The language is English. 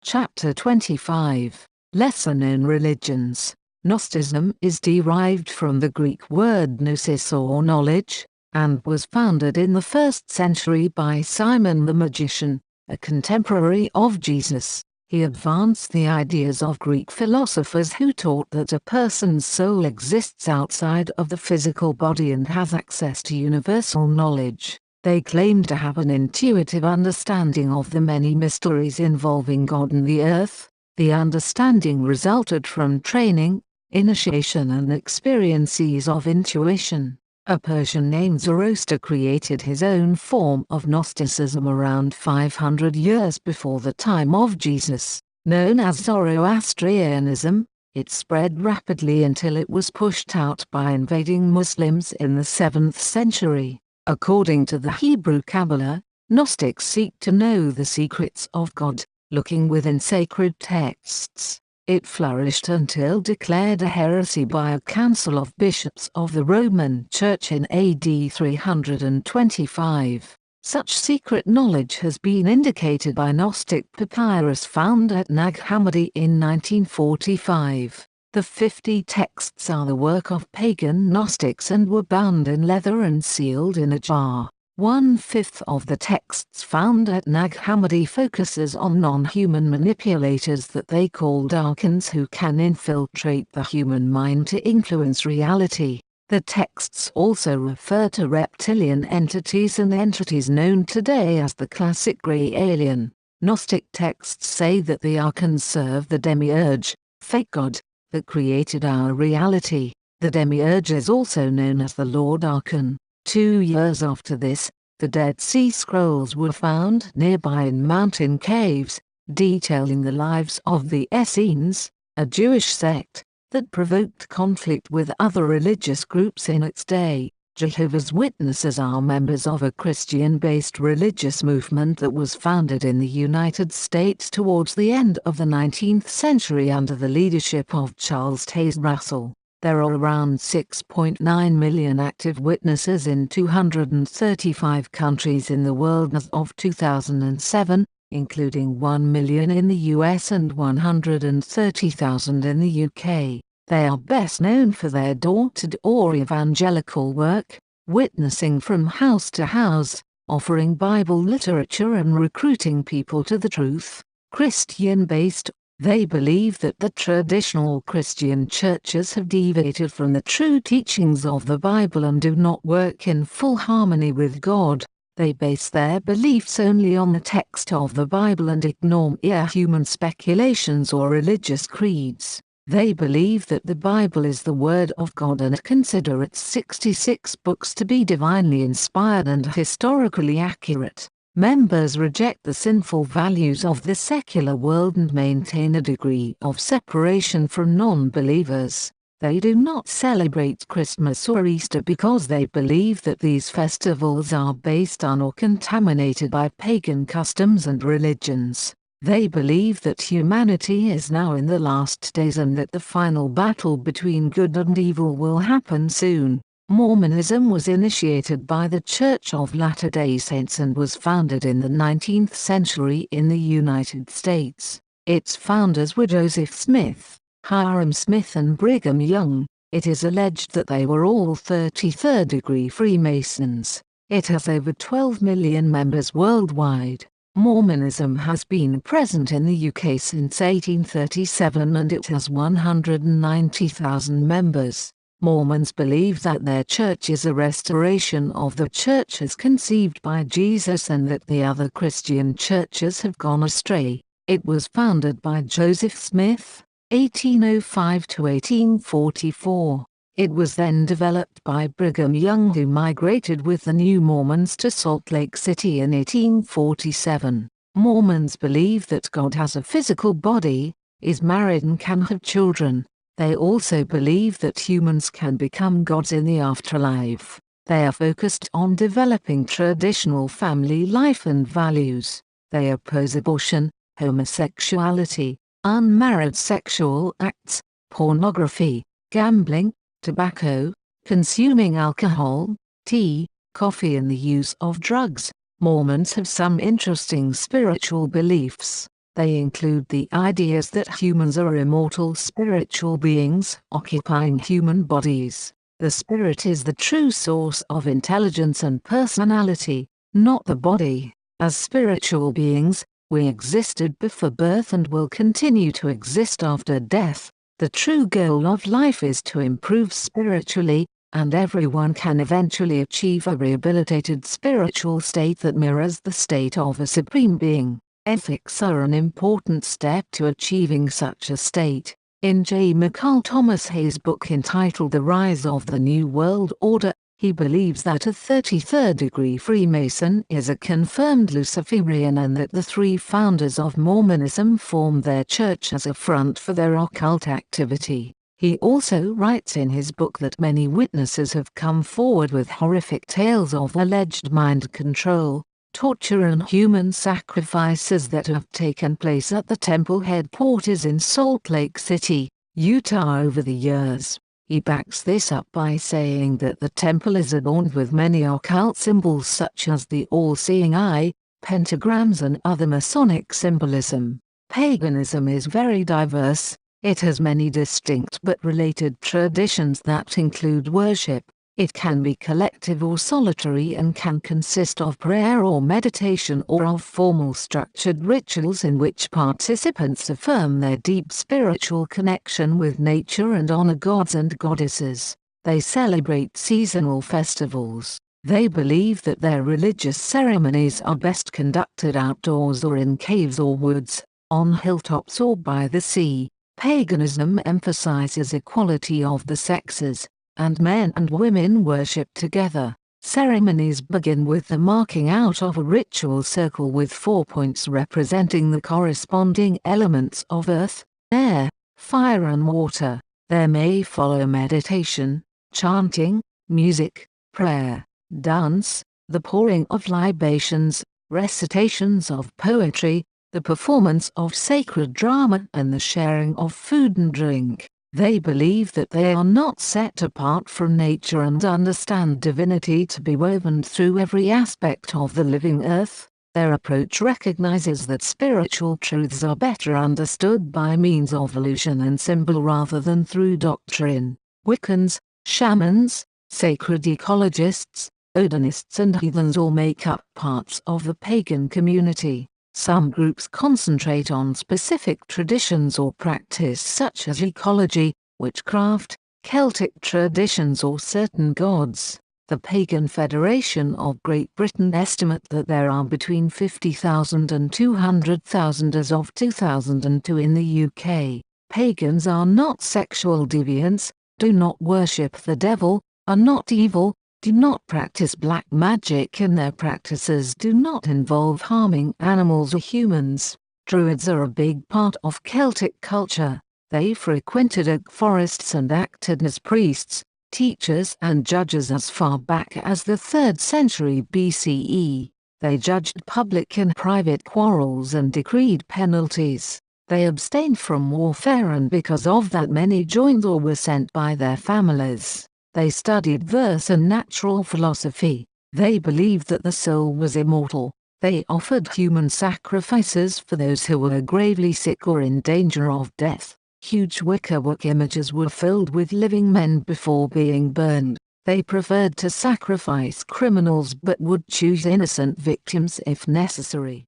Chapter 25. Lesser-known religions. Gnosticism is derived from the Greek word gnosis or knowledge, and was founded in the 1st century by Simon the Magician, a contemporary of Jesus. He advanced the ideas of Greek philosophers who taught that a person's soul exists outside of the physical body and has access to universal knowledge. They claimed to have an intuitive understanding of the many mysteries involving God and the earth. The understanding resulted from training, initiation and experiences of intuition. A Persian named Zoroaster created his own form of Gnosticism around 500 years before the time of Jesus. Known as Zoroastrianism, it spread rapidly until it was pushed out by invading Muslims in the 7th century. According to the Hebrew Kabbalah, Gnostics seek to know the secrets of God, looking within sacred texts. It flourished until declared a heresy by a council of bishops of the Roman Church in AD 325. Such secret knowledge has been indicated by Gnostic papyrus found at Nag Hammadi in 1945. The 50 texts are the work of pagan Gnostics and were bound in leather and sealed in a jar. 1/5 of the texts found at Nag Hammadi focuses on non-human manipulators that they called archons who can infiltrate the human mind to influence reality. The texts also refer to reptilian entities and entities known today as the classic grey alien. Gnostic texts say that the archons serve the demiurge, fake god, that created our reality. The demiurge is also known as the Lord Archon. 2 years after this, the Dead Sea Scrolls were found nearby in mountain caves, detailing the lives of the Essenes, a Jewish sect that provoked conflict with other religious groups in its day. Jehovah's Witnesses are members of a Christian-based religious movement that was founded in the United States towards the end of the 19th century under the leadership of Charles Taze Russell. There are around 6.9 million active witnesses in 235 countries in the world as of 2007, including 1 million in the US and 130,000 in the UK. They are best known for their door-to-door evangelical work, witnessing from house to house, offering Bible literature and recruiting people to the truth. Christian-based, they believe that the traditional Christian churches have deviated from the true teachings of the Bible and do not work in full harmony with God. They base their beliefs only on the text of the Bible and ignore mere human speculations or religious creeds. They believe that the Bible is the Word of God and consider its 66 books to be divinely inspired and historically accurate. Members reject the sinful values of the secular world and maintain a degree of separation from non-believers. They do not celebrate Christmas or Easter because they believe that these festivals are based on or contaminated by pagan customs and religions. They believe that humanity is now in the last days and that the final battle between good and evil will happen soon. Mormonism was initiated by the Church of Latter-day Saints and was founded in the 19th century in the United States. Its founders were Joseph Smith, Hyrum Smith and Brigham Young. It is alleged that they were all 33rd-degree Freemasons. It has over 12 million members worldwide. Mormonism has been present in the UK since 1837 and it has 190,000 members. Mormons believe that their church is a restoration of the church as conceived by Jesus and that the other Christian churches have gone astray. It was founded by Joseph Smith, 1805 to 1844. It was then developed by Brigham Young, who migrated with the New Mormons to Salt Lake City in 1847. Mormons believe that God has a physical body, is married and can have children. They also believe that humans can become gods in the afterlife. They are focused on developing traditional family life and values. They oppose abortion, homosexuality, unmarried sexual acts, pornography, gambling, tobacco, consuming alcohol, tea, coffee and the use of drugs. Mormons have some interesting spiritual beliefs. They include the ideas that humans are immortal spiritual beings occupying human bodies. The spirit is the true source of intelligence and personality, not the body. As spiritual beings, we existed before birth and will continue to exist after death. The true goal of life is to improve spiritually, and everyone can eventually achieve a rehabilitated spiritual state that mirrors the state of a supreme being. Ethics are an important step to achieving such a state. In J. McCall Thomas Hayes' book entitled The Rise of the New World Order, he believes that a 33rd-degree Freemason is a confirmed Luciferian and that the three founders of Mormonism formed their church as a front for their occult activity. He also writes in his book that many witnesses have come forward with horrific tales of alleged mind control, torture and human sacrifices that have taken place at the temple headquarters in Salt Lake City, Utah over the years. He backs this up by saying that the temple is adorned with many occult symbols such as the all-seeing eye, pentagrams and other Masonic symbolism. Paganism is very diverse. It has many distinct but related traditions that include worship. It can be collective or solitary and can consist of prayer or meditation or of formal structured rituals in which participants affirm their deep spiritual connection with nature and honor gods and goddesses. They celebrate seasonal festivals. They believe that their religious ceremonies are best conducted outdoors or in caves or woods, on hilltops or by the sea. Paganism emphasizes equality of the sexes, and men and women worship together. Ceremonies begin with the marking out of a ritual circle with 4 points representing the corresponding elements of earth, air, fire and water. There may follow meditation, chanting, music, prayer, dance, the pouring of libations, recitations of poetry, the performance of sacred drama and the sharing of food and drink. They believe that they are not set apart from nature and understand divinity to be woven through every aspect of the living earth. Their approach recognizes that spiritual truths are better understood by means of illusion and symbol rather than through doctrine. Wiccans, shamans, sacred ecologists, Odinists and heathens all make up parts of the pagan community. Some groups concentrate on specific traditions or practice such as ecology, witchcraft, Celtic traditions or certain gods. The Pagan Federation of Great Britain estimate that there are between 50,000 and 200,000 as of 2002 in the UK. Pagans are not sexual deviants, do not worship the devil, are not evil, do not practice black magic and their practices do not involve harming animals or humans. Druids are a big part of Celtic culture. They frequented oak forests and acted as priests, teachers and judges as far back as the 3rd century BCE. They judged public and private quarrels and decreed penalties. They abstained from warfare and because of that many joined or were sent by their families. They studied verse and natural philosophy. They believed that the soul was immortal. They offered human sacrifices for those who were gravely sick or in danger of death. Huge wicker-work images were filled with living men before being burned. They preferred to sacrifice criminals but would choose innocent victims if necessary.